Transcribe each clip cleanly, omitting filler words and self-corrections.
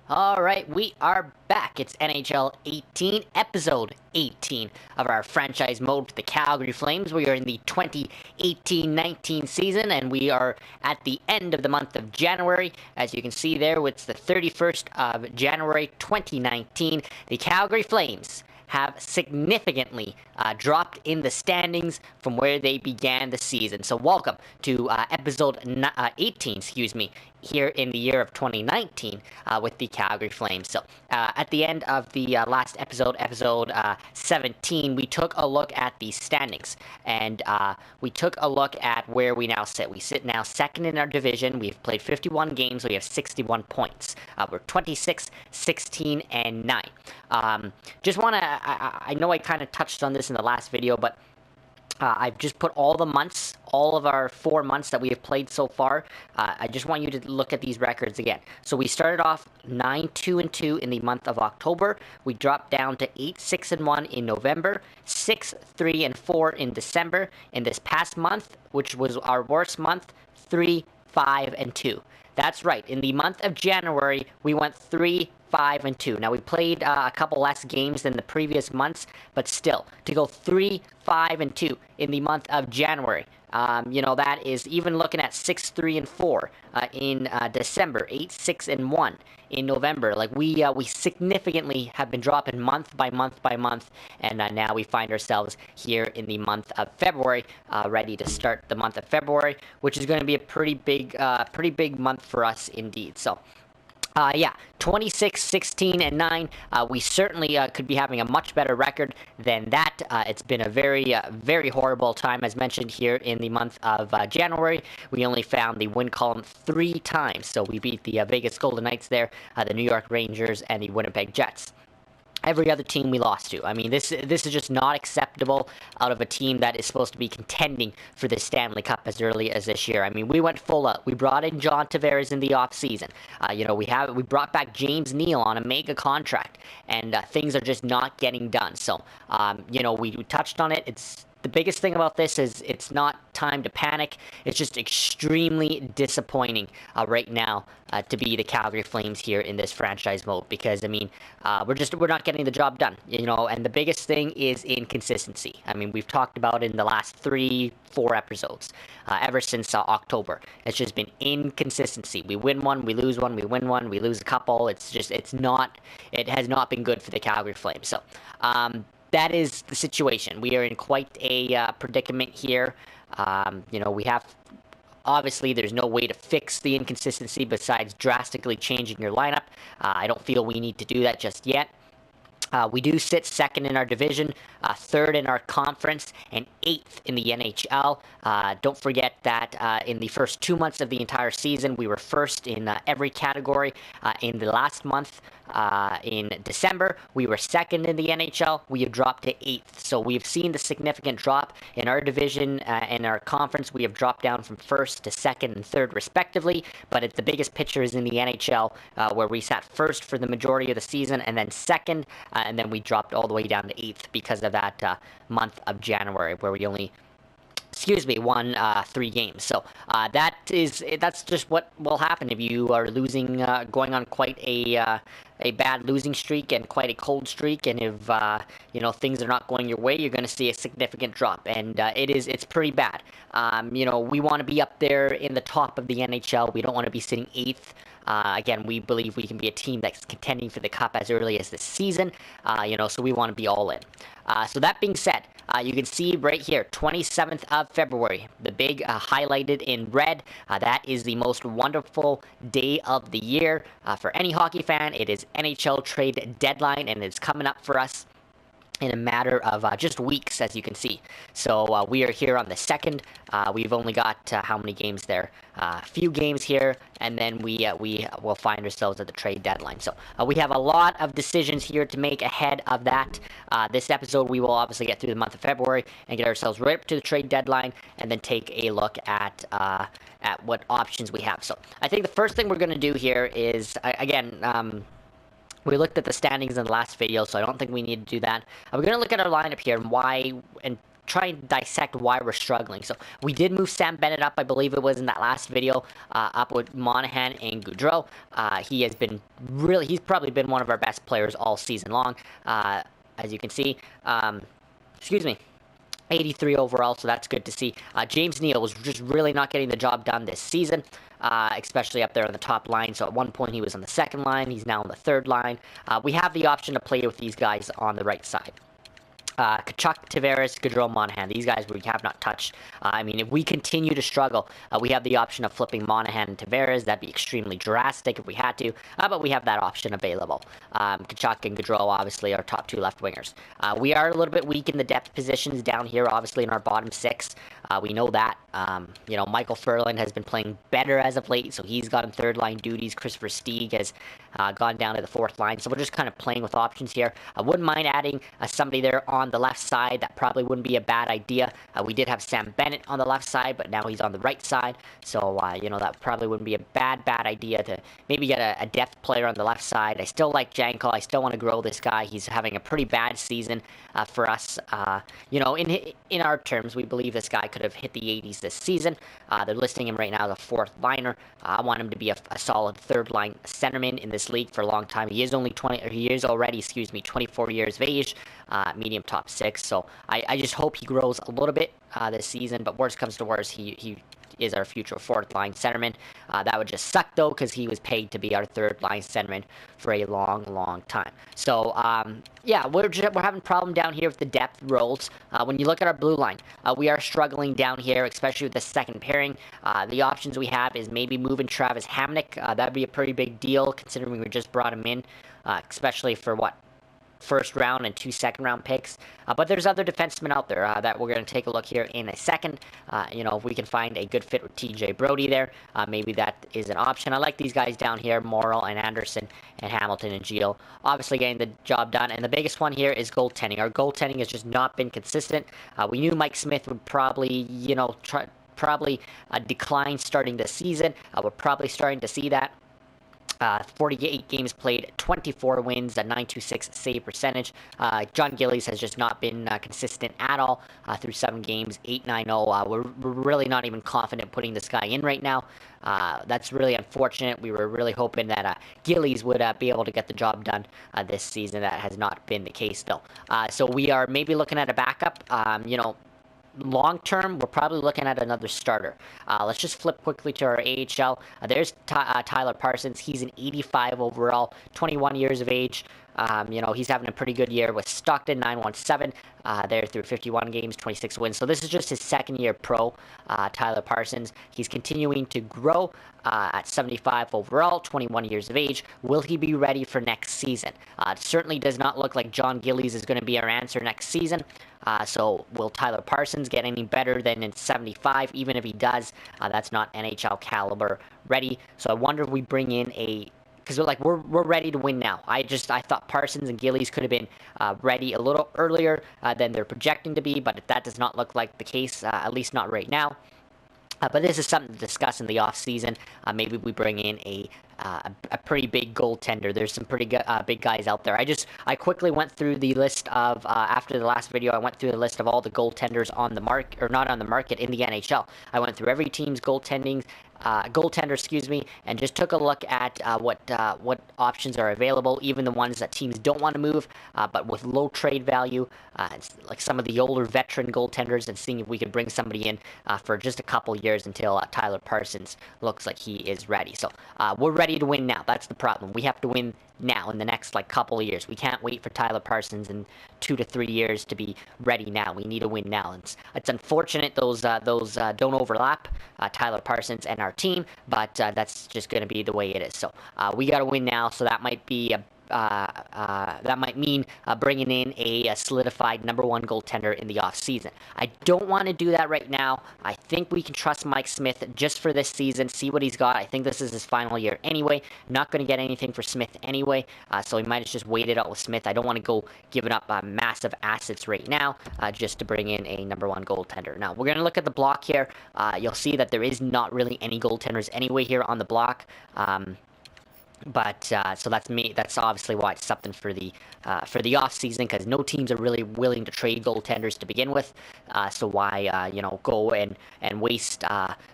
All right, we are back. It's NHL 18, episode 18 of our franchise mode for the Calgary Flames. We are in the 2018-19 season, and we are at the end of the month of January. As you can see there, it's the 31st of January 2019. The Calgary Flames have significantly dropped in the standings from where they began the season. So welcome to episode 18, here in the year of 2019 with the Calgary Flames. So at the end of the last episode, episode 17, we took a look at the standings, and we took a look at where we now sit. We sit now second in our division. We've played 51 games. We have 61 points. We're 26, 16, and 9. Just want to, I know I kind of touched on this in the last video, but I've just put all the months, all of our 4 months that we have played so far. I just want you to look at these records again. So we started off 9-2-2 in the month of October. We dropped down to 8-6-1 in November, 6-3-4 in December. In this past month, which was our worst month, 3-5-2. That's right. In the month of January, we went 3-5-2. Now, we played a couple less games than the previous months, but still, to go 3-5-2 in the month of January, that is even looking at 6-3-4 in December, 8-6-1 in November. Like we significantly have been dropping month by month by month, and now we find ourselves here in the month of February, ready to start the month of February, which is going to be a pretty big month for us indeed. So. 26, 16, and 9. We certainly could be having a much better record than that. It's been a very horrible time, as mentioned here in the month of January. We only found the win column 3 times, so we beat the Vegas Golden Knights there, the New York Rangers, and the Winnipeg Jets. Every other team we lost to. I mean, this is just not acceptable out of a team that is supposed to be contending for the Stanley Cup as early as this year. I mean, we went full out. We brought in John Tavares in the offseason. We brought back James Neal on a mega contract, and things are just not getting done. So, we touched on it. It's the biggest thing about this is it's not time to panic. It's just extremely disappointing right now to be the Calgary Flames here in this franchise mode, because we're not getting the job done, and the biggest thing is inconsistency. I mean, we've talked about it in the last 3-4 episodes ever since October. It's just been inconsistency. We win one, we lose one, we win one, we lose a couple. It has not been good for the Calgary Flames. So that is the situation. We are in quite a predicament here. Obviously, there's no way to fix the inconsistency besides drastically changing your lineup. I don't feel we need to do that just yet. We do sit second in our division, third in our conference, and 8th in the NHL. Don't forget that in the first 2 months of the entire season, we were first in every category. In the last month, in December, we were second in the NHL. We have dropped to 8th. So we have seen the significant drop in our division and our conference. We have dropped down from first to second and third, respectively. But the biggest picture is in the NHL, where we sat first for the majority of the season, and then second, and then we dropped all the way down to 8th because of that month of January, where we only won 3 games. So that's just what will happen if you are losing, going on quite a bad losing streak and quite a cold streak, and if things are not going your way, you're going to see a significant drop, and it's pretty bad. We want to be up there in the top of the NHL. We don't want to be sitting 8th. Again, we believe we can be a team that's contending for the cup as early as this season, so we want to be all in. So that being said, you can see right here, 27th of February, the big highlighted in red. That is the most wonderful day of the year. For any hockey fan, it is NHL trade deadline, and it's coming up for us in a matter of just weeks, as you can see. So we are here on the 2nd. We've only got how many games there? A few games here, and then we will find ourselves at the trade deadline. So we have a lot of decisions here to make ahead of that. This episode, we will obviously get through the month of February and get ourselves right up to the trade deadline, and then take a look at what options we have. So I think the first thing we're going to do here is, we looked at the standings in the last video, so I don't think we need to do that. We're going to look at our lineup here and try and dissect why we're struggling. So we did move Sam Bennett up, I believe it was in that last video, up with Monahan and Gaudreau. He has been he's probably been one of our best players all season long, as you can see. Excuse me. 83 overall, so that's good to see. James Neal was just really not getting the job done this season, especially up there on the top line. So at one point he was on the second line. He's now on the third line. We have the option to play with these guys on the right side. Tkachuk, Tavares, Gaudreau, Monahan. These guys we have not touched. I mean, if we continue to struggle, we have the option of flipping Monahan and Tavares. That'd be extremely drastic if we had to, but we have that option available. Tkachuk and Gaudreau, obviously, are top two left wingers. We are a little bit weak in the depth positions down here, obviously, in our bottom six. We know that. Michael Furlan has been playing better as of late, so he's gotten third line duties. Christopher Stieg has gone down to the fourth line, so we're just kind of playing with options here. I wouldn't mind adding somebody there on the left side. That probably wouldn't be a bad idea. We did have Sam Bennett on the left side, but now he's on the right side, so that probably wouldn't be a bad our to maybe get a depth player on the left side. I still like Janko. I still want to grow this guy. He's having a pretty bad season for us. In our terms, we believe this guy could have hit the 80s this season. They're listing him right now as a fourth liner. I want him to be a solid third line centerman in this league for a long time. He is already 24 years of age, medium top six. So I just hope he grows a little bit this season. But worst comes to worst, he is our future fourth line centerman. That would just suck though, because he was paid to be our third line centerman for a long time. So we're having a problem down here with the depth roles. When you look at our blue line, we are struggling down here, especially with the second pairing. The options we have is maybe moving Travis Hamonic. That'd be a pretty big deal considering we just brought him in, especially for first round and 2 second round picks. But there's other defensemen out there that we're going to take a look here in a second. If we can find a good fit with TJ Brody there, maybe that is an option. I like these guys down here, Morrill and Anderson and Hamilton and Gio, obviously getting the job done. And the biggest one here is goaltending. Our goaltending has just not been consistent. We knew Mike Smith would probably, decline starting the season. We're probably starting to see that. 48 games played, 24 wins, a 926 save percentage. John Gillies has just not been consistent at all through 7 games, 8.90. We're really not even confident putting this guy in right now. That's really unfortunate. We were really hoping that Gillies would be able to get the job done this season. That has not been the case, though. So we are maybe looking at a backup. Long term, we're probably looking at another starter. Let's just flip quickly to our AHL. There's Tyler Parsons. He's an 85 overall, 21 years of age. He's having a pretty good year with Stockton, 917 there through 51 games, 26 wins. So this is just his second year pro, Tyler Parsons. He's continuing to grow at 75 overall, 21 years of age. Will he be ready for next season? It certainly does not look like John Gillies is going to be our answer next season. So will Tyler Parsons get any better than in 75? Even if he does, that's not NHL caliber ready. So I wonder if we bring in because we're ready to win now. I thought Parsons and Gillies could have been ready a little earlier than they're projecting to be, but that does not look like the case, at least not right now. But this is something to discuss in the off season. Maybe we bring in a pretty big goaltender. There's some pretty big guys out there. I quickly went through the list of after the last video. I went through the list of all the goaltenders on the market, or not on the market, in the NHL. I went through every team's goaltender, and just took a look at what options are available, even the ones that teams don't want to move, but with low trade value, like some of the older veteran goaltenders, and seeing if we could bring somebody in for just a couple years until Tyler Parsons looks like he is ready. So we're ready to win now. That's the problem. We have to win now in the next couple of years. We can't wait for Tyler Parsons in 2 to 3 years to be ready now. We need to win now. It's unfortunate those don't overlap, Tyler Parsons and our team, but that's just going to be the way it is. So we got to win now. So that might be that might mean bringing in a solidified #1 goaltender in the offseason. I don't want to do that right now. I think we can trust Mike Smith just for this season, see what he's got. I think this is his final year anyway. Not going to get anything for Smith anyway, so he might have just waited out with Smith. I don't want to go giving up massive assets right now just to bring in a #1 goaltender. Now, we're going to look at the block here. You'll see that there is not really any goaltenders anyway here on the block. But so that's me. That's obviously why it's something for the off season, because no teams are really willing to trade goaltenders to begin with. So why go and waste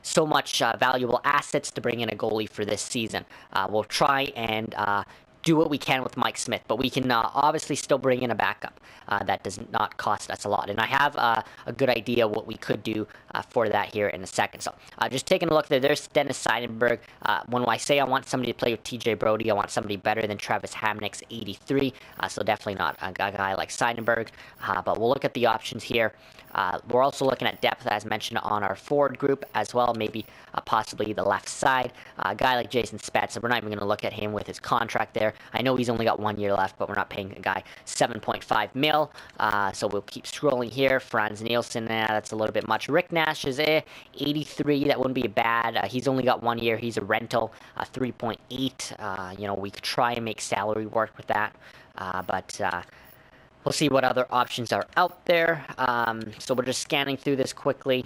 so much valuable assets to bring in a goalie for this season? We'll try and do what we can with Mike Smith, but we can obviously still bring in a backup. That does not cost us a lot, and I have a good idea what we could do for that here in a second. So just taking a look there, there's Dennis Seidenberg. When I say I want somebody to play with TJ Brody, I want somebody better than Travis Hamnick's 83, so definitely not a guy like Seidenberg, but we'll look at the options here. We're also looking at depth, as mentioned, on our forward group as well, maybe possibly the left side. A guy like Jason Spezza, we're not even going to look at him with his contract there. I know he's only got 1 year left, but we're not paying a guy 7.5 mil. So we'll keep scrolling here. Franz Nielsen, that's a little bit much. Rick Nash is 83. That wouldn't be bad. He's only got 1 year. He's a rental, 3.8. We could try and make salary work with that, but we'll see what other options are out there. So we're just scanning through this quickly.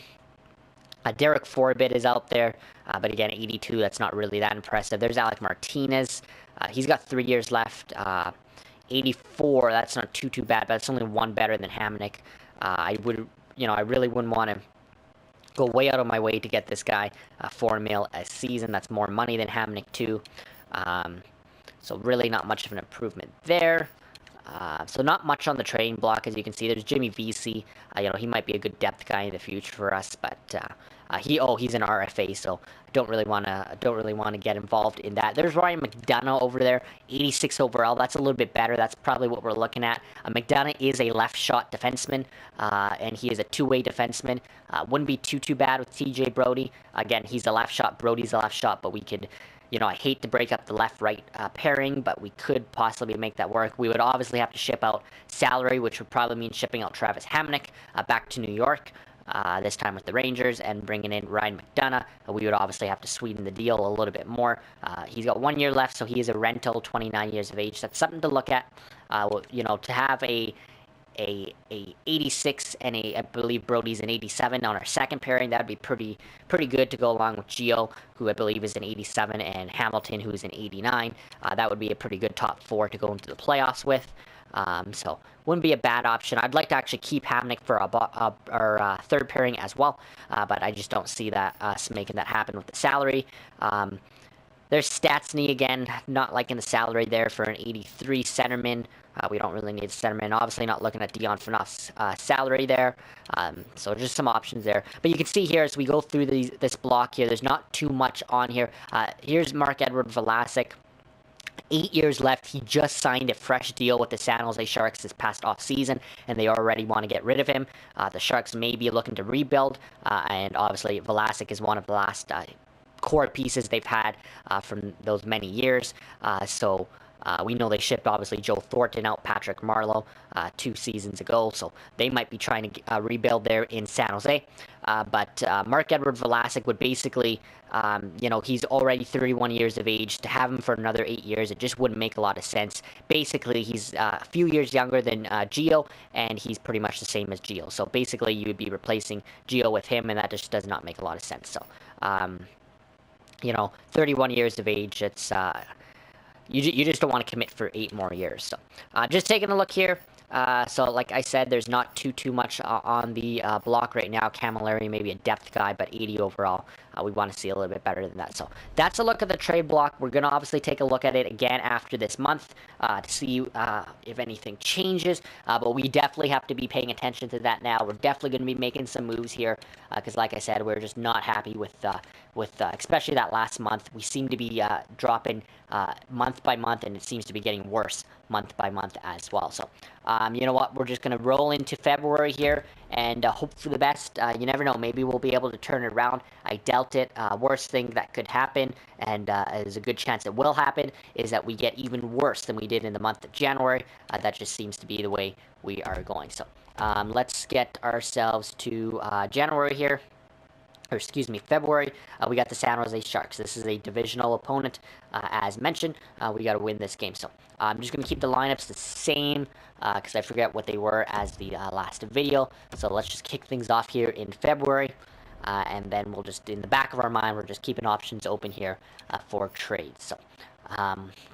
Derek Forbid is out there, but again, 82, that's not really that impressive. There's Alec Martinez. He's got 3 years left. 84, that's not too bad, but it's only one better than Hamnick. I really wouldn't want to go way out of my way to get this guy 4 mil a season. That's more money than Hamnick too. So really not much of an improvement there. So not much on the trading block, as you can see. There's Jimmy Vesey. He might be a good depth guy in the future for us, but he's an RFA, so don't really want to get involved in that. There's Ryan McDonough over there, 86 overall. That's a little bit better. That's probably what we're looking at. McDonough is a left shot defenseman, and he is a two-way defenseman. Wouldn't be too bad with TJ Brody. Again, he's a left shot. Brody's a left shot, but we could. I hate to break up the left-right pairing, but we could possibly make that work. We would obviously have to ship out salary, which would probably mean shipping out Travis Hamnick back to New York, this time with the Rangers, and bringing in Ryan McDonough. We would obviously have to sweeten the deal a little bit more. He's got 1 year left, so he is a rental, 29 years of age. That's something to look at. To have a 86 and I believe Brody's an 87 on our second pairing. That would be pretty good to go along with Gio, who I believe is an 87, and Hamilton, who's an 89. That would be a pretty good top four to go into the playoffs with. So wouldn't be a bad option. I'd like to actually keep Hamnick for our third pairing as well, but I just don't see us making that happen with the salary. There's Stastny again, not liking the salary there for an 83 centerman. We don't really need a centerman. Obviously not looking at Dion Phaneuf's salary there. So just some options there. But you can see here as we go through this block here, there's not too much on here. Here's Marc-Edouard Vlasic. 8 years left. He just signed a fresh deal with the San Jose Sharks this past offseason, and they already want to get rid of him. The Sharks may be looking to rebuild, and obviously Vlasic is one of the last core pieces they've had from those many years. So we know they shipped, obviously, Joe Thornton out, Patrick Marleau 2 seasons ago, so they might be trying to rebuild there in San Jose. But Marc-Edouard Vlasic would basically, he's already 31 years of age. To have him for another 8 years, it just wouldn't make a lot of sense. Basically, he's a few years younger than Gio, and he's pretty much the same as Gio. So basically, you would be replacing Gio with him, and that just does not make a lot of sense. So, 31 years of age, it's... You just don't want to commit for 8 more years. So, just taking a look here. So, like I said, there's not too much on the block right now. Camilleri, maybe a depth guy, but 80 overall. We want to see a little bit better than that. So, that's a look at the trade block. We're going to obviously take a look at it again after this month to see if anything changes. But we definitely have to be paying attention to that now. We're definitely going to be making some moves here because, like I said, we're just not happy with especially that last month. We seem to be dropping month by month, and it seems to be getting worse month by month as well. So, you know what? We're just going to roll into February here and hope for the best. You never know. Maybe we'll be able to turn it around. I doubt it. Worst thing that could happen, and there's a good chance it will happen, is that we get even worse than we did in the month of January. That just seems to be the way we are going. So, let's get ourselves to January here. Or excuse me, February. We got the San Jose Sharks. This is a divisional opponent, as mentioned. We got to win this game. So I'm just going to keep the lineups the same because I forget what they were as the last video. So let's just kick things off here in February. And then we'll just, in the back of our mind, we're just keeping options open here for trades. So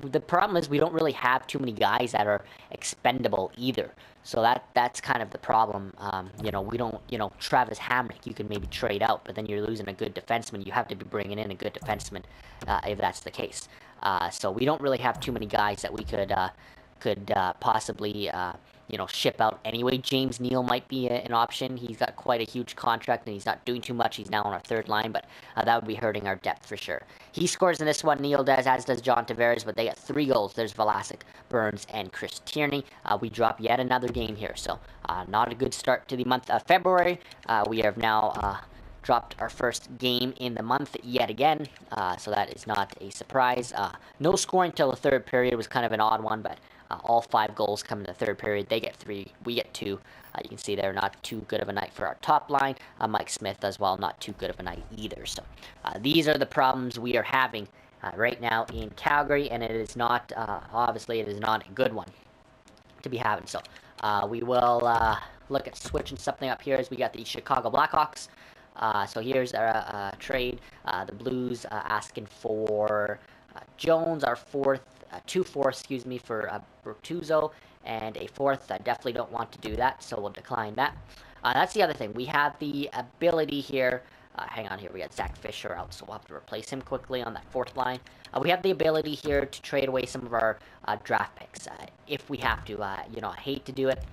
The problem is we don't really have too many guys that are expendable either. So that's kind of the problem. We don't, Travis Hamnick, you can maybe trade out, but then you're losing a good defenseman. You have to be bringing in a good defenseman if that's the case. So we don't really have too many guys that we could possibly ship out anyway. James Neal might be an option. He's got quite a huge contract and he's not doing too much. He's now on our third line, but that would be hurting our depth for sure. He scores in this one, Neal does, as does John Tavares, but they got 3 goals. There's Vlasic, Burns, and Chris Tierney. We drop yet another game here, so not a good start to the month of February. We have now dropped our first game in the month yet again, so that is not a surprise. No scoring till the third period was kind of an odd one, but all 5 goals come in the third period. They get 3, we get 2. You can see they're not too good of a night for our top line. Mike Smith as well, not too good of a night either. So these are the problems we are having right now in Calgary, and it is not, obviously, it is not a good one to be having. So we will look at switching something up here as we got the Chicago Blackhawks. So here's our trade. The Blues asking for Jones, our two fourths, excuse me, for Bertuzzo, and a fourth. I definitely don't want to do that, so we'll decline that. That's the other thing. We have the ability here. Hang on here. We got Zach Fisher out, so we'll have to replace him quickly on that fourth line. We have the ability here to trade away some of our draft picks if we have to. I hate to do it,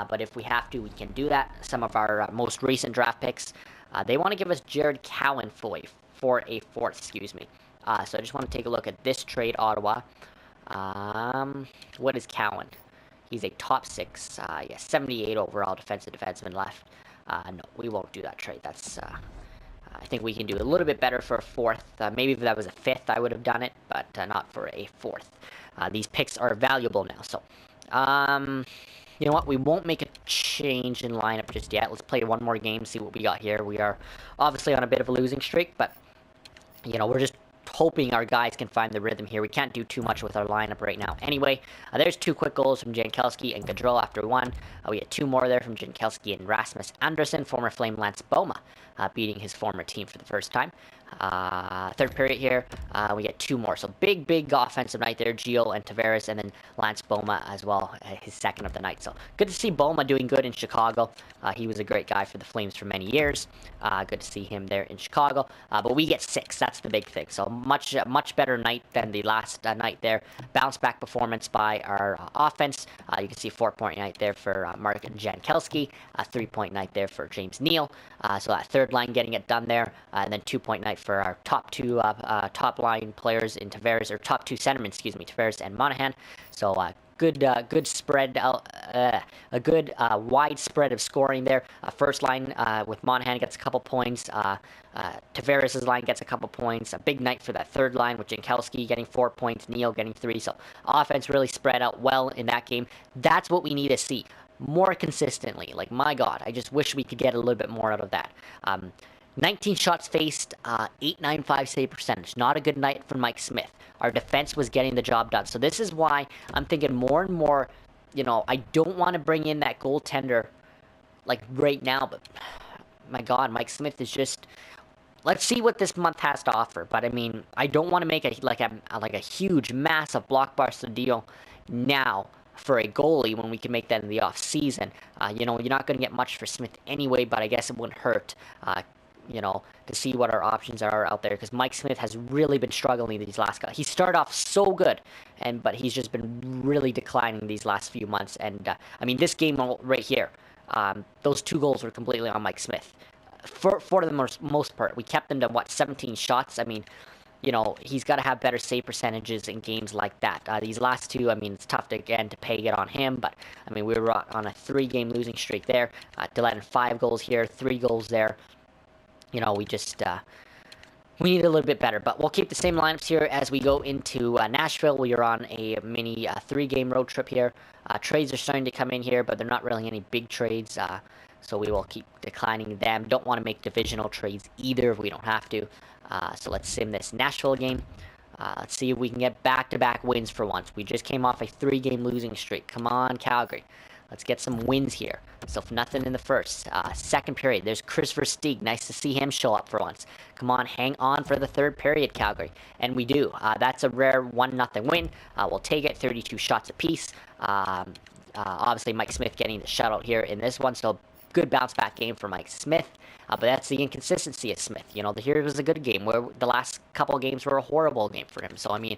but if we have to, we can do that. Some of our most recent draft picks. They want to give us Jared Cowan for a fourth, excuse me. So I just want to take a look at this trade, Ottawa. What is Cowan? He's a top 6, 78 overall defenseman left. No, we won't do that trade. That's, I think we can do a little bit better for a fourth. Maybe if that was a fifth, I would have done it, but not for a fourth. These picks are valuable now, so, you know what? We won't make a change in lineup just yet. Let's play one more game, see what we got here. We are obviously on a bit of a losing streak, but, we're just hoping our guys can find the rhythm here. We can't do too much with our lineup right now. Anyway, there's 2 quick goals from Jankowski and Gaudreau after 1. We had 2 more there from Jankowski and Rasmus Anderson, former Flame Lance Boma, beating his former team for the first time. Third period here, we get 2 more. So big offensive night there. Gio and Tavares, and then Lance Boma as well, his second of the night. So good to see Boma doing good in Chicago. He was a great guy for the Flames for many years. Good to see him there in Chicago. But we get 6. That's the big thing. So much better night than the last night there. Bounce back performance by our offense. You can see 4-point night there for Mark Jankowski. 3-point night there for James Neal. So that third line getting it done there. And then 2-point night for our top 2 top line players in Tavares, or top 2 centermen, excuse me, Tavares and Monahan. So good spread, a good wide spread of scoring there. First line with Monahan gets a couple points. Tavares' line gets a couple points. A big night for that third line with Jankowski getting 4 points, Neal getting 3. So offense really spread out well in that game. That's what we need to see more consistently. Like, my God, I just wish we could get a little bit more out of that. 19 shots faced, 895 save percentage. Not a good night for Mike Smith. Our defense was getting the job done. So this is why I'm thinking more and more, I don't want to bring in that goaltender, like, right now. But, my God, Mike Smith is just... Let's see what this month has to offer. But, I mean, I don't want to make a huge, massive blockbuster deal now for a goalie when we can make that in the off-season. You're not going to get much for Smith anyway, but I guess it wouldn't hurt, to see what our options are out there, because Mike Smith has really been struggling these last couple. He started off so good, but he's just been really declining these last few months. And I mean, this game right here, those 2 goals were completely on Mike Smith. For the most part, we kept him to 17 shots. I mean, he's got to have better save percentages in games like that. These last 2, I mean, it's tough to pay it on him, but I mean, we were on a 3-game losing streak there. To let in 5 goals here, 3 goals there. We just, we need a little bit better, but we'll keep the same lineups here as we go into Nashville. We are on a mini 3-game road trip here. Trades are starting to come in here, but they're not really any big trades, so we will keep declining them. Don't want to make divisional trades either if we don't have to. So let's sim this Nashville game. Let's see if we can get back-to-back wins for once. We just came off a 3-game losing streak. Come on, Calgary. Let's get some wins here. So nothing in the first. Second period, there's Chris Versteeg. Nice to see him show up for once. Come on, hang on for the third period, Calgary. And we do. That's a rare 1-0 win. We'll take it, 32 shots apiece. Obviously, Mike Smith getting the shutout here in this one. So good bounce back game for Mike Smith. But that's the inconsistency of Smith. You know, here was a good game where the last couple of games were a horrible game for him. So, I mean,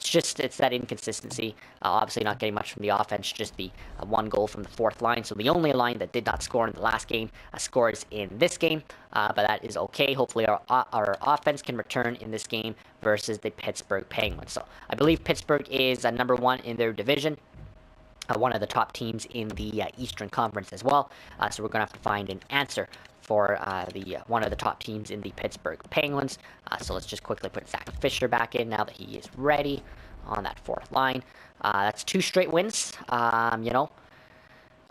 it's that inconsistency. Obviously not getting much from the offense, just the one goal from the fourth line. So the only line that did not score in the last game scores in this game. But that is okay. Hopefully our offense can return in this game versus the Pittsburgh Penguins. So I believe Pittsburgh is number 1 in their division. One of the top teams in the Eastern Conference as well. So we're going to have to find an answer for one of the top teams in the Pittsburgh Penguins. So let's just quickly put Zach Fisher back in now that he is ready on that fourth line. That's 2 straight wins. You know,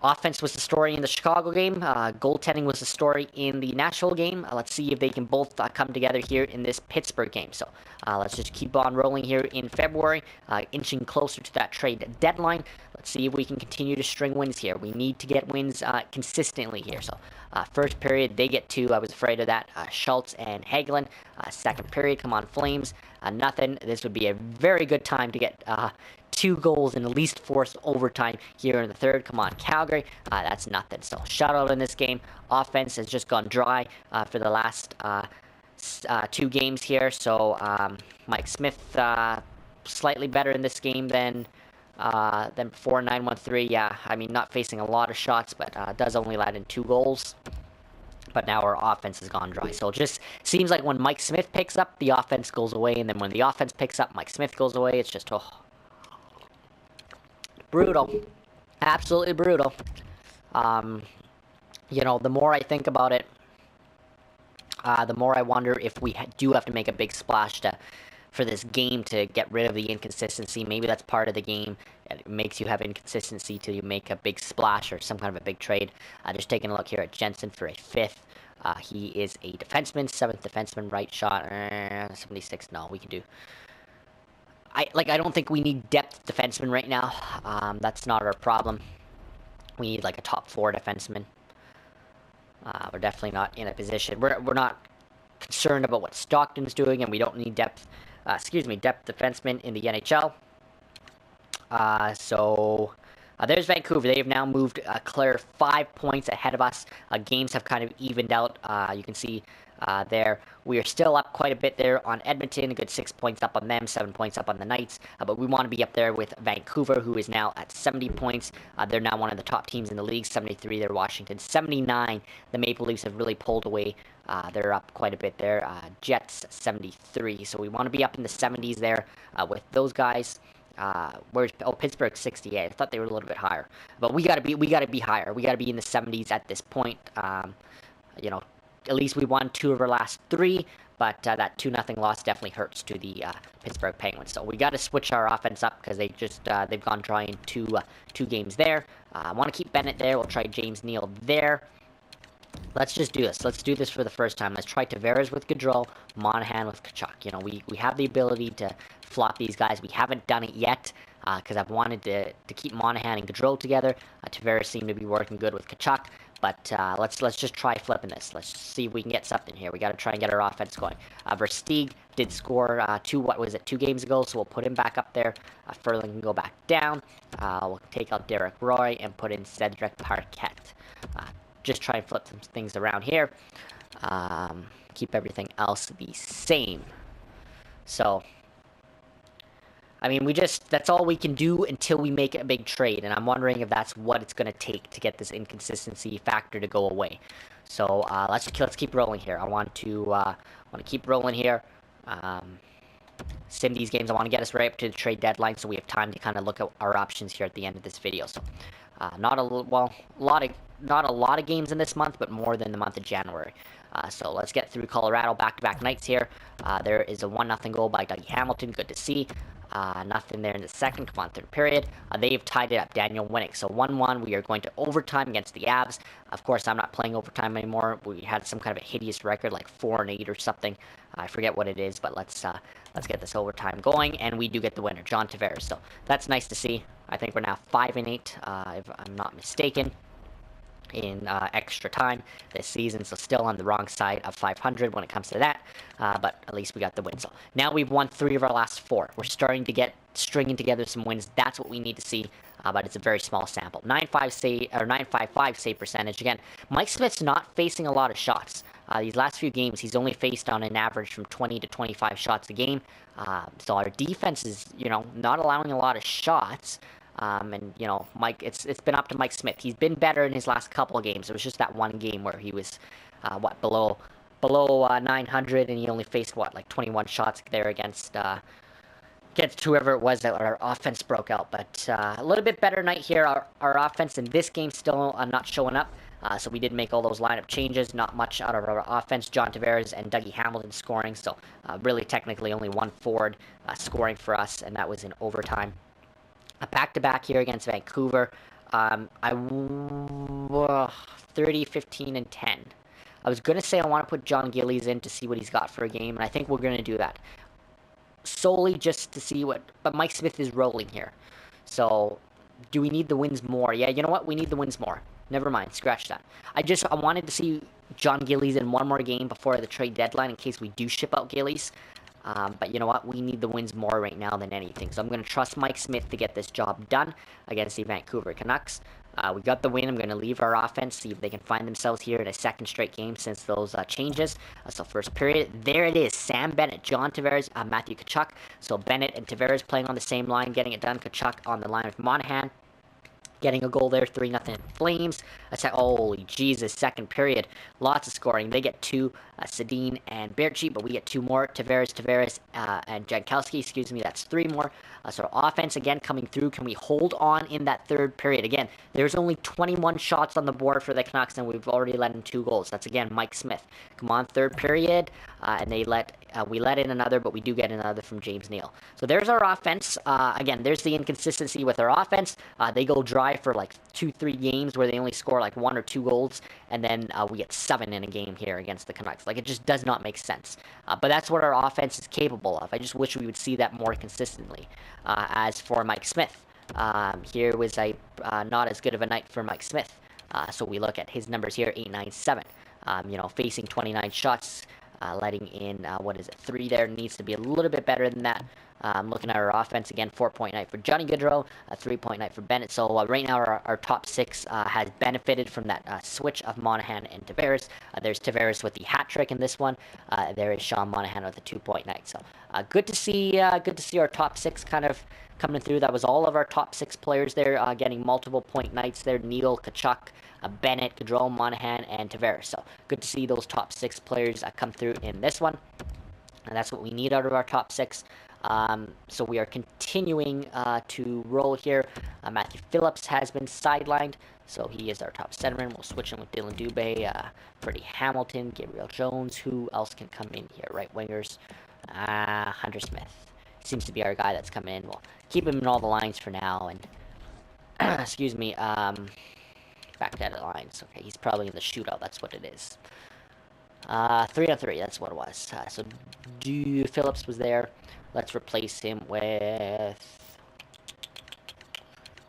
offense was the story in the Chicago game. Goaltending was the story in the Nashville game. Let's see if they can both come together here in this Pittsburgh game. So let's just keep on rolling here in February, inching closer to that trade deadline. Let's see if we can continue to string wins here. We need to get wins consistently here. So first period, they get 2. I was afraid of that. Schultz and Hagelin. Second period, come on, Flames. Nothing. This would be a very good time to get 2 goals and at least force overtime here in the third. Come on, Calgary. That's nothing. So shutout in this game. Offense has just gone dry for the last 2 games here. So Mike Smith slightly better in this game than before. 9-1-3. Yeah, I mean, not facing a lot of shots, but does only let in 2 goals. But now our offense has gone dry. So it just seems like when Mike Smith picks up, the offense goes away. And then when the offense picks up, Mike Smith goes away. It's just, brutal. Absolutely brutal. You know, the more I think about it, the more I wonder if we do have to make a big splash for this game to get rid of the inconsistency. Maybe that's part of the game. It makes you have inconsistency till you make a big splash or some kind of a big trade. Just taking a look here at Jensen for a 5th. He is a defenseman, 7th defenseman, right shot. 76. No, we can do. I don't think we need depth defenseman right now. That's not our problem. We need like a top 4 defenseman. We're definitely not in a position. We're not concerned about what Stockton's doing, and we don't need depth defensemen in the NHL. There's Vancouver. They have now moved clear 5 points ahead of us. Games have kind of evened out. You can see there. We are still up quite a bit there on Edmonton. A good 6 points up on them, 7 points up on the Knights. But we want to be up there with Vancouver, who is now at 70 points. They're now one of the top teams in the league. 73 there, Washington. 79. The Maple Leafs have really pulled away. They're up quite a bit there. Jets 73. So we want to be up in the 70s there with those guys. Pittsburgh 68. I thought they were a little bit higher, but we gotta be higher. We gotta be in the 70s at this point. You know, at least we won 2 of our last 3, but that 2-0 loss definitely hurts to the Pittsburgh Penguins. So we got to switch our offense up because they've gone dry in two games there. I want to keep Bennett there. We'll try James Neal there. Let's just do this. Let's do this for the first time. Let's try Tavares with Gaudreau, Monahan with Tkachuk. You know, we have the ability to flop these guys. We haven't done it yet because I've wanted to keep Monahan and Gaudreau together. Tavares seemed to be working good with Tkachuk. But let's just try flipping this. Let's see if we can get something here. We got to try and get our offense going. Versteeg did score 2 games ago, so we'll put him back up there. Furlan can go back down. We'll take out Derek Roy and put in Cedric Parquet. Just try and flip some things around here. Keep everything else the same. So, I mean, that's all we can do until we make a big trade, and I'm wondering if that's what it's going to take to get this inconsistency factor to go away. So, let's keep rolling here. I want to keep rolling here. Sim these games. I want to get us right up to the trade deadline so we have time to kind of look at our options here at the end of this video. So, not a lot of games in this month, but more than the month of January. So let's get through Colorado back-to-back nights here. There is a 1-0 goal by Dougie Hamilton. Good to see. Nothing there in the second. Come on, third period. They've tied it up. Daniel Winnick. So 1-1. We are going to overtime against the Avs. Of course, I'm not playing overtime anymore. We had some kind of a hideous record, like 4-8 or something. I forget what it is, but let's get this overtime going, and we do get the winner, John Tavares. So that's nice to see. I think we're now 5-8, if I'm not mistaken, in extra time this season, so still on the wrong side of 500 when it comes to that, but at least we got the win. So now we've won 3 of our last 4. We're starting to get stringing together some wins. That's what we need to see, but it's a very small sample. 955 save percentage. Again, Mike Smith's not facing a lot of shots. These last few games, he's only faced on an average from 20 to 25 shots a game. So our defense is, not allowing a lot of shots. And Mike, it's been up to Mike Smith. He's been better in his last couple of games. It was just that one game where he was, below 900, and he only faced like 21 shots there against whoever it was that our offense broke out. But a little bit better night here. Our offense in this game still not showing up. So we did make all those lineup changes. Not much out of our offense. John Tavares and Dougie Hamilton scoring. So really technically only one forward scoring for us, and that was in overtime. A back-to-back here against Vancouver. 30, 15, and 10. I was going to say I want to put John Gillies in to see what he's got for a game, and I think we're going to do that. Solely just to see what... But Mike Smith is rolling here. So, do we need the wins more? Yeah, you know what? We need the wins more. Never mind. Scratch that. I wanted to see John Gillies in one more game before the trade deadline in case we do ship out Gillies. But you know what? We need the wins more right now than anything. So I'm going to trust Mike Smith to get this job done against the Vancouver Canucks. We got the win. I'm going to leave our offense, see if they can find themselves here in a second straight game since those changes. So first period, there it is. Sam Bennett, John Tavares, Matthew Tkachuk. So Bennett and Tavares playing on the same line, getting it done. Tkachuk on the line with Monahan. Getting a goal there, 3-0 Flames. Holy Jesus, second period. Lots of scoring. They get 2, Sedin and Berchi, but we get 2 more. Tavares, and Jankowski, that's 3 more. So offense, again, coming through. Can we hold on in that third period? Again, there's only 21 shots on the board for the Canucks, and we've already let in 2 goals. That's, again, Mike Smith. Come on, third period. And we let in another, but we do get another from James Neal. So there's our offense. Again, there's the inconsistency with our offense. They go dry for like 2-3 games where they only score like 1 or 2 goals, and then we get 7 in a game here against the Canucks. Like, it just does not make sense. But that's what our offense is capable of. I just wish we would see that more consistently. As for Mike Smith, here was not as good of a night for Mike Smith. So we look at his numbers here, 897. Facing 29 shots, letting in, 3 there. Needs to be a little bit better than that. Looking at our offense, again, 4-point night for Johnny Gaudreau, a 3-point night for Bennett. So right now our top 6 has benefited from that switch of Monahan and Tavares. There's Tavares with the hat trick in this one. There is Sean Monahan with a 2-point night. So good to see our top 6 kind of coming through. That was all of our top 6 players there getting multiple point nights there. Neal, Tkachuk, Bennett, Gaudreau, Monahan, and Tavares. So good to see those top 6 players come through in this one. And that's what we need out of our top 6. So we are continuing to roll here. Matthew Phillips has been sidelined, so he is our top centerman. We'll switch him with Dylan Dubé, Freddie Hamilton, Gabriel Jones. Who else can come in here? Right wingers. Hunter Smith seems to be our guy that's coming in. We'll keep him in all the lines for now. And excuse me. Back to the lines. Okay, he's probably in the shootout. That's what it is. 3-on-3. That's what it was. So Phillips was there. Let's replace him with...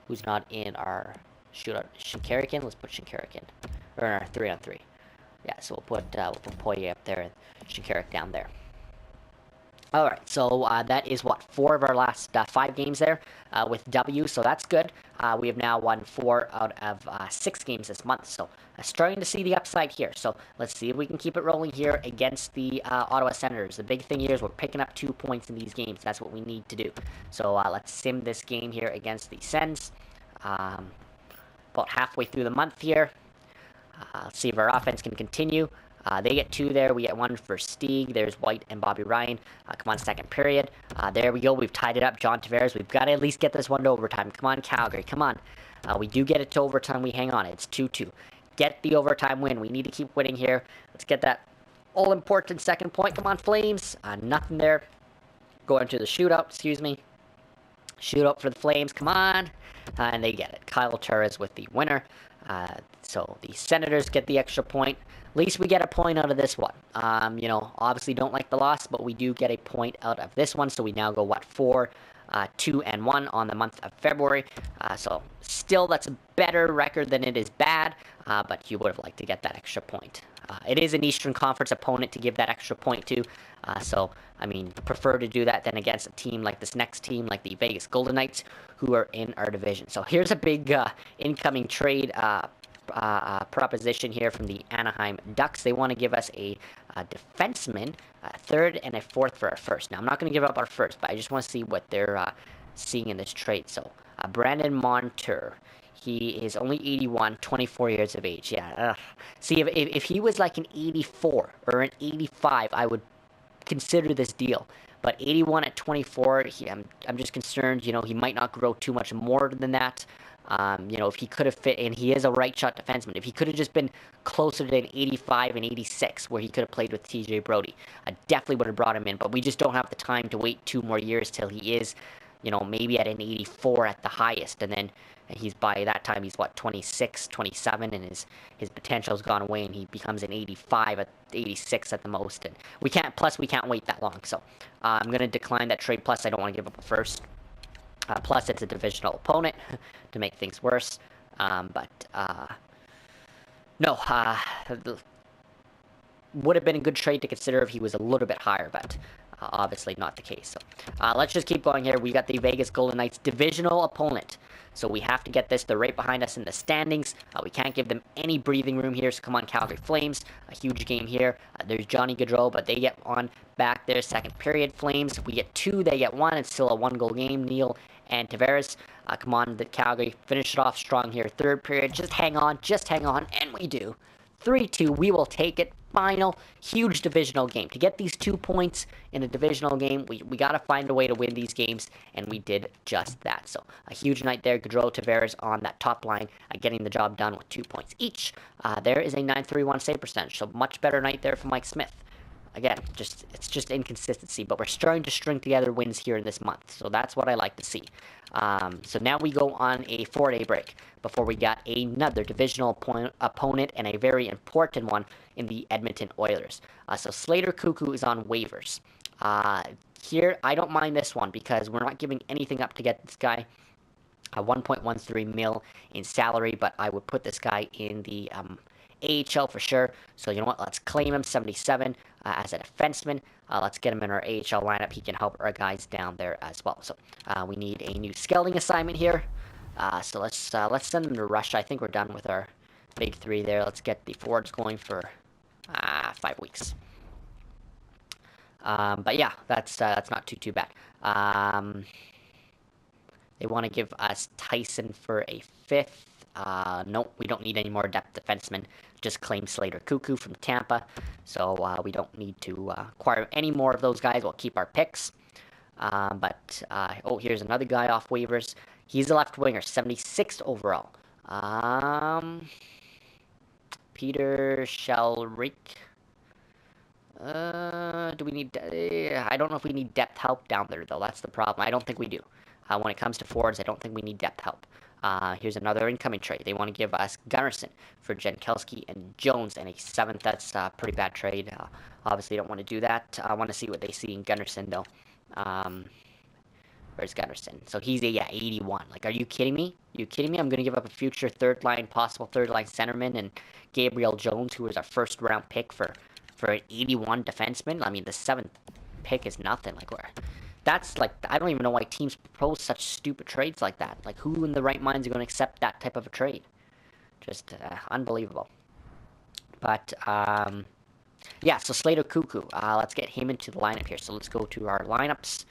Who's not in our shootout? Shinkarikin? Let's put Shinkarikin. Or in our 3-on-3. Yeah, so we'll put Poirier up there and Shinkarik down there. Alright, so that is, 4 of our last 5 games there with W, so that's good. We have now won 4 out of 6 games this month, so starting to see the upside here. So let's see if we can keep it rolling here against the Ottawa Senators. The big thing here is we're picking up 2 points in these games. That's what we need to do. So let's sim this game here against the Sens. About halfway through the month here. Let's see if our offense can continue. They get 2 there. We get 1 for Stieg. There's White and Bobby Ryan. Come on, second period. There we go. We've tied it up. John Tavares. We've got to at least get this one to overtime. Come on, Calgary. Come on. We do get it to overtime. We hang on. It's 2-2. Get the overtime win. We need to keep winning here. Let's get that all-important second point. Come on, Flames. Nothing there. Going to the shootout. Excuse me. Shootout for the Flames. Come on. And they get it. Kyle Turris with the winner. So the Senators get the extra point. At least we get a point out of this one. Obviously don't like the loss, but we do get a point out of this one. So we now go, 4 2-1 on the month of February. So still, that's a better record than it is bad, but you would have liked to get that extra point. It is an Eastern Conference opponent to give that extra point to, so, I mean, prefer to do that than against a team like this next team, like the Vegas Golden Knights, who are in our division. So here's a big incoming trade proposition here from the Anaheim Ducks. They want to give us a defenseman, a third, and a fourth for our first. Now, I'm not going to give up our first, but I just want to see what they're seeing in this trade. So, Brandon Montour. He is only 81, 24 years of age. Yeah. See, if he was like an 84 or an 85, I would consider this deal. But 81 at 24, I'm just concerned, he might not grow too much more than that. If he could have fit, and he is a right shot defenseman, if he could have just been closer to an 85 and 86, where he could have played with TJ Brody, I definitely would have brought him in. But we just don't have the time to wait 2 more years till he is, maybe at an 84 at the highest, and then by that time he's 26, 27, and his potential's gone away, and he becomes an 85 at 86 at the most, and we can't wait that long. So I'm gonna decline that trade. Plus, I don't want to give up a first. Plus, it's a divisional opponent to make things worse. No, would have been a good trade to consider if he was a little bit higher, but obviously not the case. So let's just keep going here. We got the Vegas Golden Knights divisional opponent. So we have to get this. They're right behind us in the standings. We can't give them any breathing room here. So come on, Calgary Flames. A huge game here. There's Johnny Gaudreau, but they get on back there. Second period, Flames. We get 2. They get 1. It's still a 1-goal game. Neil and Tavares. Come on, the Calgary. Finish it off strong here. Third period. Just hang on. And we do. 3-2. We will take it. Final huge divisional game. To get these 2 points in a divisional game, we got to find a way to win these games, and we did just that. So a huge night there. Gaudreau, Tavares on that top line, getting the job done with 2 points each. There is a .931 save percentage, so much better night there for Mike Smith. Again, it's just inconsistency, but we're starting to string together wins here in this month, so that's what I like to see. So now we go on a 4-day break before we got another divisional opponent and a very important one in the Edmonton Oilers. So Slater Cuckoo is on waivers. Here, I don't mind this one because we're not giving anything up to get this guy. 1.13 mil in salary, but I would put this guy in the AHL for sure. So you know what? Let's claim him, 77 as a defenseman. Let's get him in our AHL lineup. He can help our guys down there as well. So we need a new scouting assignment here. So let's send him to Russia. I think we're done with our big 3 there. Let's get the forwards going for 5 weeks. But yeah, that's not too bad. They want to give us Tyson for a 5th. Nope, we don't need any more depth defensemen. Just claim Slater Cuckoo from Tampa. So we don't need to acquire any more of those guys. We'll keep our picks. Here's another guy off waivers. He's a left winger, 76th overall. Peter Shelrick. Do we need... I don't know if we need depth help down there, though. That's the problem. I don't think we do. When it comes to forwards, I don't think we need depth help. Here's another incoming trade. They want to give us Gunnarsson for Jankowski and Jones and a 7th. That's a pretty bad trade. Obviously, don't want to do that. I want to see what they see in Gunnarsson, though. Where's Gunnarsson? So he's a 81. Like, are you kidding me? I'm going to give up a future possible third-line centerman and Gabriel Jones, who was our first-round pick for an 81 defenseman. I mean, the 7th pick is nothing. That's like, I don't even know why teams propose such stupid trades like that. Like, who in the right minds are going to accept that type of a trade? Just unbelievable. But, yeah, so Slater Cuckoo. Let's get him into the lineup here. So let's go to our lineups.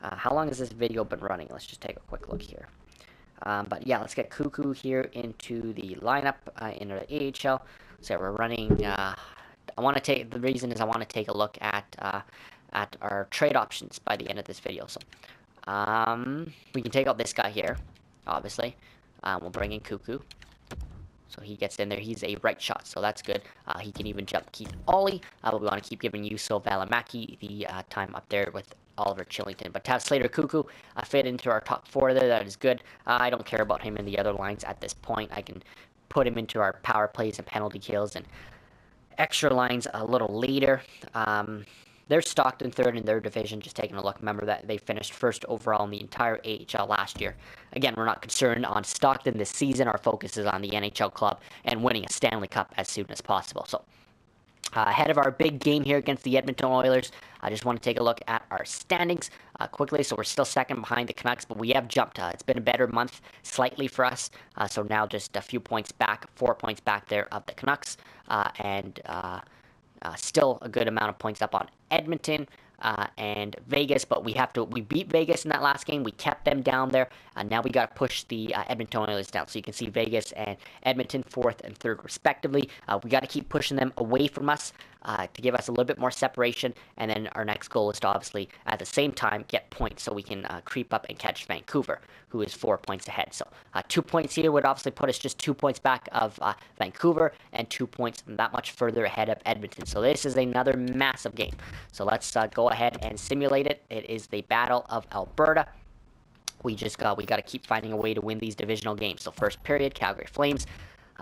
How long has this video been running? Let's just take a quick look here. But yeah, let's get Cuckoo here into the lineup in the AHL. So we're running. The reason is I want to take a look at our trade options by the end of this video. So we can take out this guy here, obviously. We'll bring in Cuckoo. So he gets in there. He's a right shot, so that's good. He can even jump Keith Ollie. But we want to keep giving Juuso Valimaki the time up there with Oliver Chillington. But to have Slater Cuckoo fit into our top 4 there, that is good. I don't care about him in the other lines at this point. I can put him into our power plays and penalty kills and extra lines a little later. They're stocked in third in their division, just taking a look. Remember that they finished first overall in the entire AHL last year. Again, we're not concerned on Stockton this season. Our focus is on the NHL club and winning a Stanley Cup as soon as possible. So, ahead of our big game here against the Edmonton Oilers, I just want to take a look at our standings quickly. So we're still second behind the Canucks, but we have jumped. It's been a better month slightly for us. So now just a few points back, 4 points back there of the Canucks, and still a good amount of points up on Edmonton and Vegas, but we beat Vegas in that last game. We kept them down there. Now we got to push the Edmonton Oilers down. So you can see Vegas and Edmonton 4th and 3rd respectively. We got to keep pushing them away from us to give us a little bit more separation. And then our next goal is to obviously at the same time get points so we can creep up and catch Vancouver, who is 4 points ahead. So 2 points here would obviously put us just 2 points back of Vancouver and 2 points that much further ahead of Edmonton. So this is another massive game. So let's go ahead and simulate it. It is the Battle of Alberta. We got to keep finding a way to win these divisional games. So first period, Calgary Flames.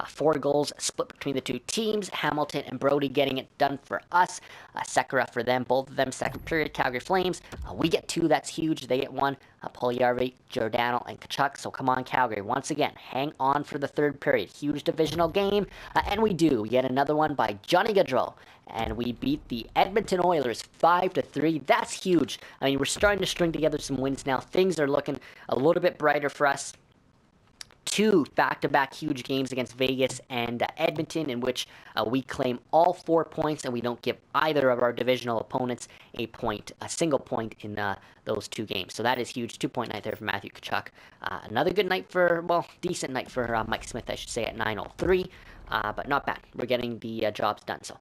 4 goals split between the two teams. Hamilton and Brody getting it done for us. Sekera for them, both of them. Second period, Calgary Flames. We get 2, that's huge. They get 1. Puljujärvi, Giordano, and Kachuk. So come on, Calgary. Once again, hang on for the third period. Huge divisional game. And we do. We get another one by Johnny Gaudreau. And we beat the Edmonton Oilers 5-3. That's huge. I mean, we're starting to string together some wins now. Things are looking a little bit brighter for us. 2 back-to-back huge games against Vegas and Edmonton, in which we claim all 4 points, and we don't give either of our divisional opponents a single point in those 2 games. So that is huge. 2-point night there for Matthew Tkachuk. Another good night decent night for Mike Smith, I should say, at 9:03, but not bad. We're getting the jobs done. So,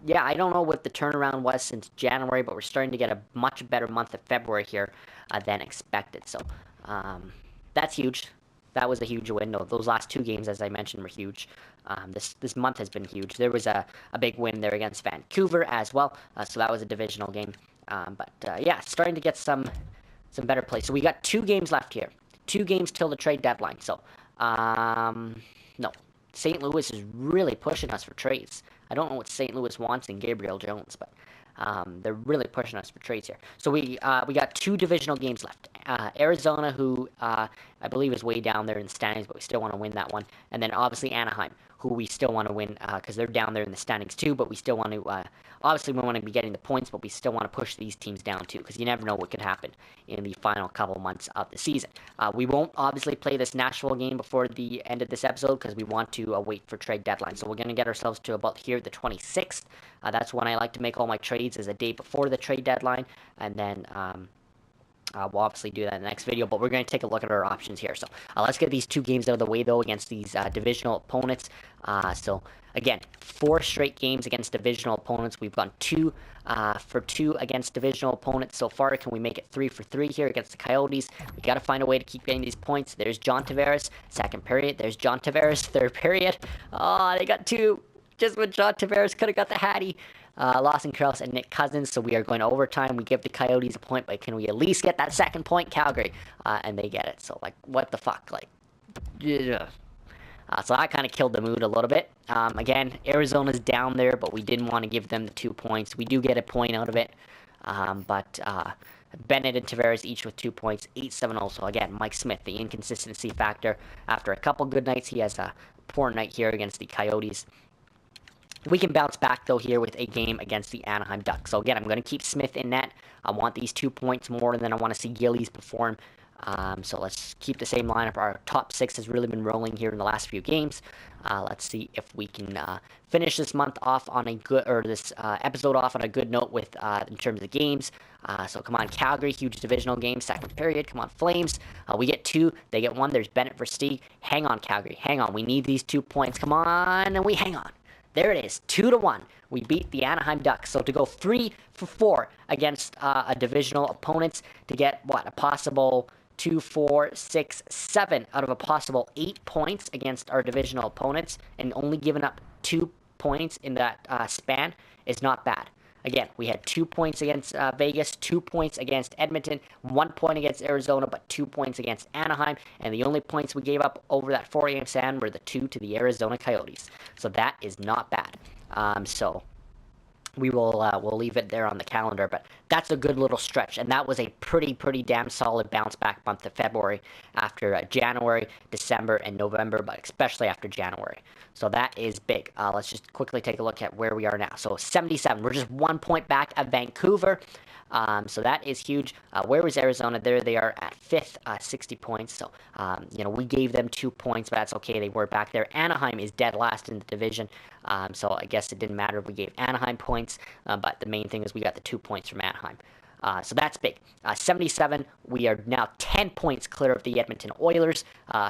yeah, I don't know what the turnaround was since January, but we're starting to get a much better month of February here than expected. So, that's huge. That was a huge win. No, those last 2 games, as I mentioned, were huge. This month has been huge. There was a big win there against Vancouver as well, so that was a divisional game. But yeah, starting to get some better play. So we got 2 games left here. 2 games till the trade deadline. So, no. St. Louis is really pushing us for trades. I don't know what St. Louis wants in Gabriel Jones, but they're really pushing us for trades here. So we got 2 divisional games left. Arizona, who I believe is way down there in the standings, but we still want to win that one. And then obviously Anaheim, who we still want to win because they're down there in the standings too, but we still want to, obviously we want to be getting the points, but we still want to push these teams down too, because you never know what could happen in the final couple months of the season. We won't obviously play this Nashville game before the end of this episode because we want to wait for trade deadline. So we're going to get ourselves to about here, the 26th. That's when I like to make all my trades, is a day before the trade deadline, and then we'll obviously do that in the next video, but we're going to take a look at our options here. So let's get these 2 games out of the way, though, against these divisional opponents. So, again, 4 straight games against divisional opponents. We've gone 2 for 2 against divisional opponents so far. Can we make it 3 for 3 here against the Coyotes? We got to find a way to keep getting these points. There's John Tavares, second period. There's John Tavares, third period. Oh, they got 2. Just when John Tavares could have got the Hattie. Lawson Crouse and Nick Cousins, so we are going to overtime. We give the Coyotes a point, but can we at least get that second point, Calgary? And they get it. So, like, what the fuck? Like, yeah. So that kind of killed the mood a little bit. Again, Arizona's down there, but we didn't want to give them the 2 points. We do get a point out of it. But Bennett and Tavares each with 2 points, 8-7-0. So again, Mike Smith, the inconsistency factor. After a couple good nights, he has a poor night here against the Coyotes. We can bounce back, though, here with a game against the Anaheim Ducks. So, again, I'm going to keep Smith in net. I want these 2 points more than I want to see Gillies perform. So, let's keep the same lineup. Our top 6 has really been rolling here in the last few games. Let's see if we can finish this month off on a good, or this episode off on a good note with in terms of games. So, come on, Calgary, huge divisional game, second period. Come on, Flames. We get 2, they get 1. There's Bennett for Stieg. Hang on, Calgary. Hang on. We need these 2 points. Come on, and we hang on. There it is, 2-1. We beat the Anaheim Ducks. So to go 3 for 4 against a divisional opponents to get, a possible 2, 4, 6, 7 out of a possible 8 points against our divisional opponents, and only giving up 2 points in that span is not bad. Again, we had 2 points against Vegas, 2 points against Edmonton, 1 point against Arizona, but 2 points against Anaheim. And the only points we gave up over that 4-game span were the 2 to the Arizona Coyotes. So that is not bad. So we'll leave it there on the calendar. But that's a good little stretch, and that was a pretty damn solid bounce back month of February after January, December, and November, but especially after January. So that is big. Let's just quickly take a look at where we are now. So 77. We're just 1 point back of Vancouver. So that is huge. Where was Arizona? There they are at 5th, 60 points. So, we gave them 2 points, but that's okay. They were back there. Anaheim is dead last in the division. So I guess it didn't matter if we gave Anaheim points, but the main thing is we got the 2 points from Anaheim. So that's big. 77, we are now 10 points clear of the Edmonton Oilers.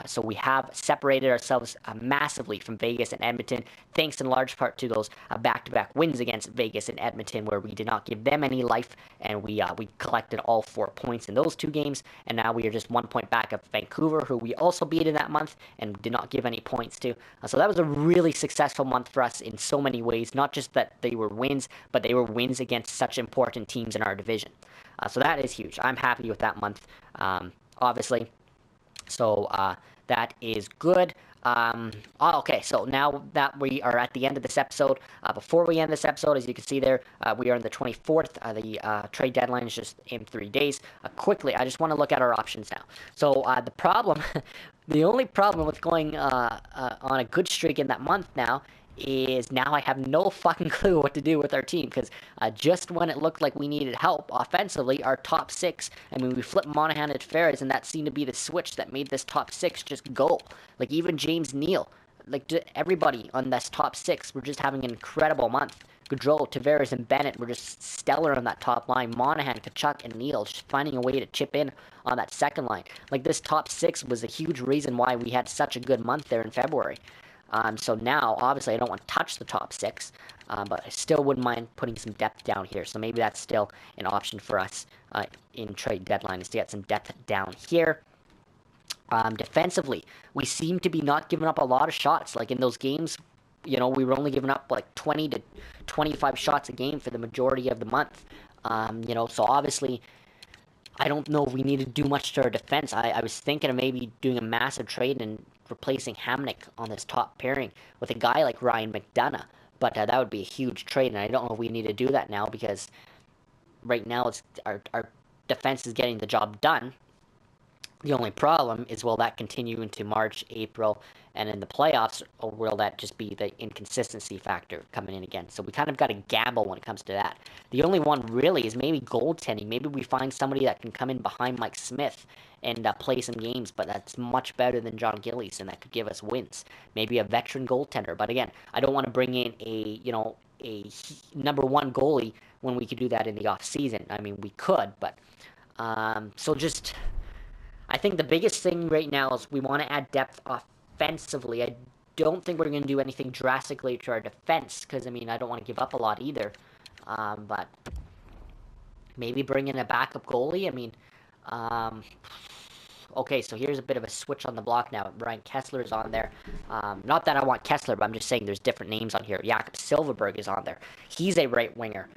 So we have separated ourselves massively from Vegas and Edmonton, thanks in large part to those back-to-back wins against Vegas and Edmonton, where we did not give them any life, and we collected all 4 points in those 2 games, and now we are just 1 point back of Vancouver, who we also beat in that month and did not give any points to. So that was a really successful month for us in so many ways, not just that they were wins, but they were wins against such important teams in our division. So that is huge. I'm happy with that month, obviously. So that is good. Okay, so now that we are at the end of this episode, before we end this episode, as you can see there, we are on the 24th. The trade deadline is just in 3 days. Quickly, I just want to look at our options now. So the problem, the only problem with going on a good streak in that month now is now I have no fucking clue what to do with our team, because just when it looked like we needed help offensively, our top 6, we flipped Monahan and Ferris, and that seemed to be the switch that made this top 6 just go. Like, even James Neal, like, everybody on this top 6, we're just having an incredible month. Gaudreau, Tavares, and Bennett were just stellar on that top line. Monahan, Kachuk, and Neal just finding a way to chip in on that second line. Like, this top 6 was a huge reason why we had such a good month there in February. So now, obviously, I don't want to touch the top 6, but I still wouldn't mind putting some depth down here. So maybe that's still an option for us in trade deadline, is to get some depth down here. Defensively, we seem to be not giving up a lot of shots. Like, in those games, we were only giving up like 20 to 25 shots a game for the majority of the month. So obviously, I don't know if we need to do much to our defense. I was thinking of maybe doing a massive trade and replacing Hamnick on this top pairing with a guy like Ryan McDonough, but that would be a huge trade, and I don't know if we need to do that now, because right now it's our defense is getting the job done. The only problem is, will that continue into March, April, and in the playoffs, or will that just be the inconsistency factor coming in again? So we kind of got to gamble when it comes to that. The only one really is maybe goaltending. Maybe we find somebody that can come in behind Mike Smith and play some games, but that's much better than John Gillies, and that could give us wins. Maybe a veteran goaltender. But again, I don't want to bring in a number 1 goalie when we could do that in the off season. We could, but so just, I think the biggest thing right now is we want to add depth offensively. I don't think we're going to do anything drastically to our defense, because, I don't want to give up a lot either. But maybe bring in a backup goalie. Okay, so here's a bit of a switch on the block now. Brian Kessler's on there. Not that I want Kessler, but I'm just saying there's different names on here. Jakob Silverberg is on there. He's a right winger.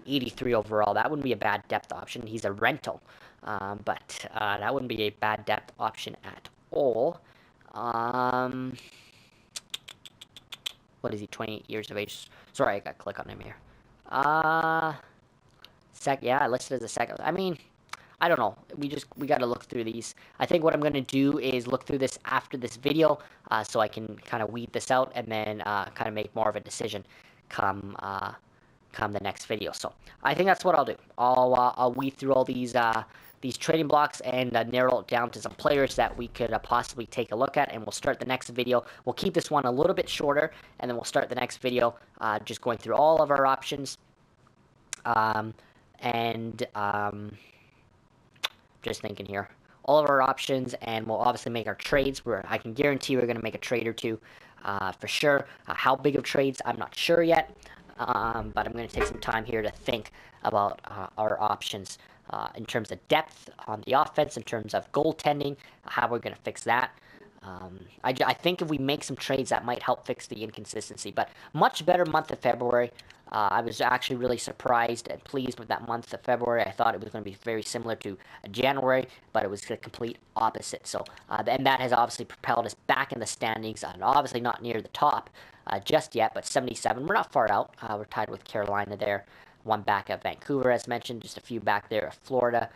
83 overall. That wouldn't be a bad depth option. He's a rental. But that wouldn't be a bad depth option at all. What is he, 28 years of age? Sorry, I got to click on him here. Yeah, listed as a second. I don't know. We got to look through these. I think what I'm going to do is look through this after this video, so I can kind of weed this out, and then kind of make more of a decision come the next video. So I think that's what I'll do. I'll weed through all these trading blocks and narrow it down to some players that we could possibly take a look at, and we'll start the next video. We'll keep this one a little bit shorter, and then we'll start the next video just going through all of our options. Just thinking here, all of our options, and we'll obviously make our trades. I can guarantee we're going to make a trade or two for sure. How big of trades, I'm not sure yet, but I'm going to take some time here to think about our options in terms of depth on the offense, in terms of goaltending, how we're going to fix that. I think if we make some trades, that might help fix the inconsistency. But much better month of February. I was actually really surprised and pleased with that month of February. I thought it was going to be very similar to January, but it was the complete opposite. So, and that has obviously propelled us back in the standings, and obviously not near the top just yet, but 77. We're not far out. We're tied with Carolina there. One back of Vancouver, as mentioned, just a few back there of Florida.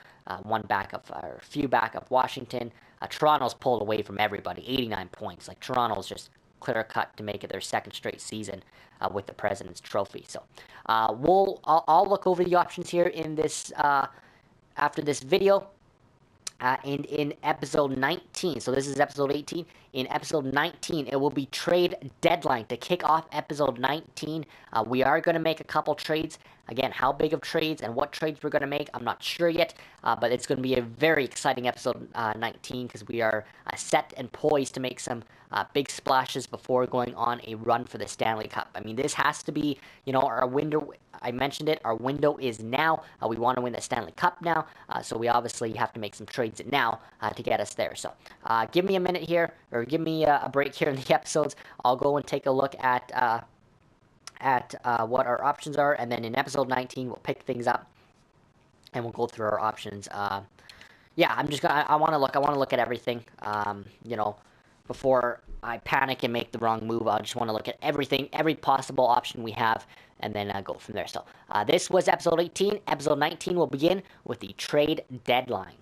One back of, or a few back of Washington. Toronto's pulled away from everybody, 89 points. Like, Toronto's just clear cut to make it their second straight season with the President's Trophy. So I'll look over the options here in this after this video. And in episode 19, so this is episode 18. In episode 19, it will be trade deadline to kick off episode 19. We are going to make a couple trades. Again, how big of trades and what trades we're going to make, I'm not sure yet. But it's going to be a very exciting episode 19 because we are set and poised to make some big splashes before going on a run for the Stanley Cup. I mean, this has to be, our window. I mentioned it. Our window is now. We want to win the Stanley Cup now. So we obviously have to make some trades now to get us there. So give me a minute here, or give me a break here in the episodes. I'll go and take a look at what our options are, and then in episode 19 we'll pick things up and we'll go through our options. Yeah, I want to look at everything. Before I panic and make the wrong move, I just want to look at everything, every possible option we have, and then go from there. So this was episode 18. Episode 19 will begin with the trade deadline.